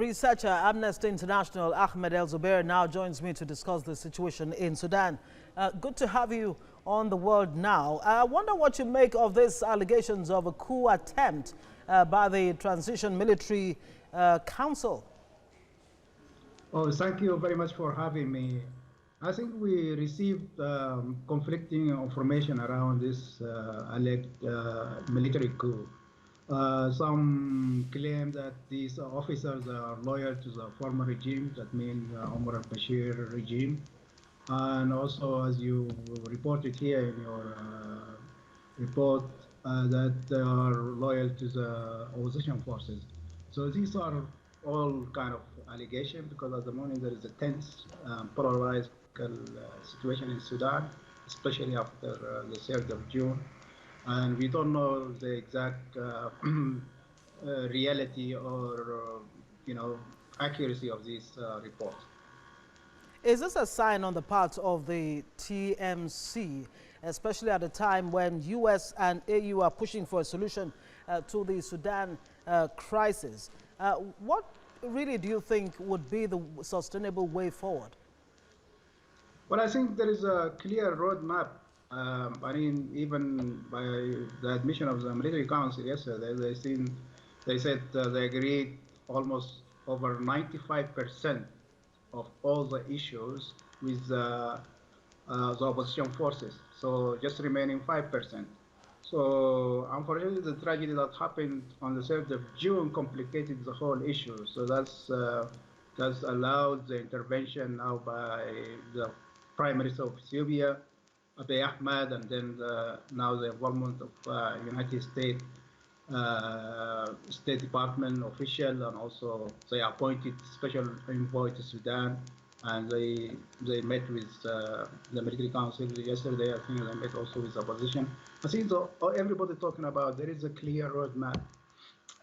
Researcher Amnesty International Ahmed El-Zubair now joins me to discuss the situation in Sudan. Good to have you on the world now. I wonder what you make of these allegations of a coup attempt by the Transition Military Council. Oh, thank you very much for having me. I think we received conflicting information around this alleged military coup. Some claim that these officers are loyal to the former regime, that means Omar al-Bashir regime. And also, as you reported here in your report, that they are loyal to the opposition forces. So these are all kind of allegations because at the moment there is a tense, polarized situation in Sudan, especially after the 3rd of June. And we don't know the exact reality or accuracy of these reports. Is this a sign on the part of the TMC, especially at a time when US and AU are pushing for a solution to the Sudan crisis? What really do you think would be the sustainable way forward? Well, I think there is a clear roadmap. I mean, even by the admission of the military council yesterday, they said they agreed almost over 95% of all the issues with the opposition forces. So just remaining 5%. So unfortunately, the tragedy that happened on the 3rd of June complicated the whole issue. So that's allowed the intervention now by the Prime Minister of Ethiopia, Abiy Ahmed, and then now the involvement of United States State Department official, and also they appointed special envoy to Sudan, and they met with the military council yesterday. I think they met also with the opposition. I think everybody talking about there is a clear roadmap.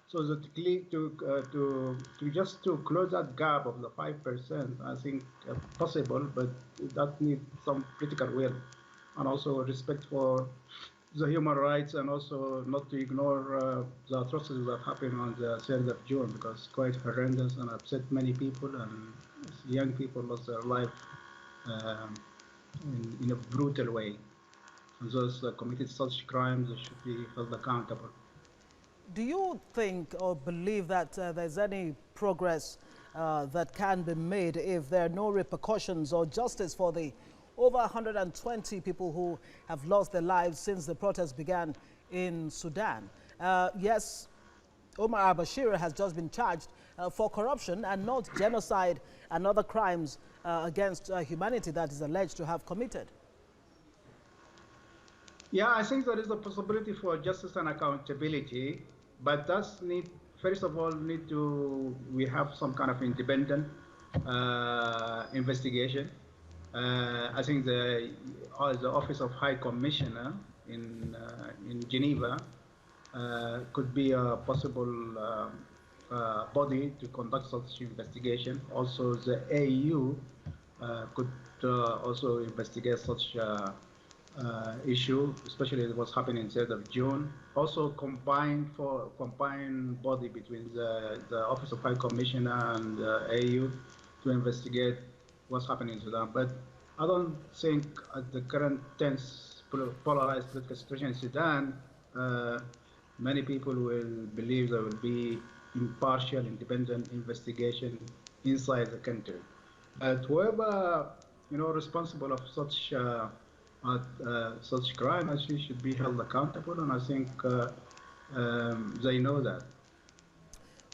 So to close that gap of the 5%, I think possible, but that needs some political will, and also respect for the human rights, and also not to ignore the atrocities that happened on the 3rd of June, because it's quite horrendous and upset many people, and young people lost their life in a brutal way. And those that committed such crimes should be held accountable. Do you think or believe that there's any progress that can be made if there are no repercussions or justice for the over 120 people who have lost their lives since the protests began in Sudan? Yes, Omar al-Bashir has just been charged for corruption and not genocide and other crimes against humanity that is alleged to have committed. Yeah, I think there is a possibility for justice and accountability, but that's first of all, we have some kind of independent investigation. I think the Office of High Commissioner in Geneva could be a possible body to conduct such investigation. Also, the AU could also investigate such issue, especially what's happening 3rd of June. Also, combined body between the Office of High Commissioner and the AU to investigate what's happening in Sudan. But I don't think at the current tense, polarized political situation in Sudan, many people will believe there will be impartial, independent investigation inside the country. But whoever responsible of such crime actually should be held accountable, and I think they know that.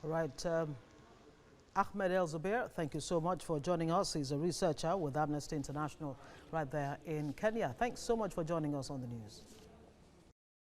All right. Ahmed El-Zubair, thank you so much for joining us. He's a researcher with Amnesty International right there in Kenya. Thanks so much for joining us on the news.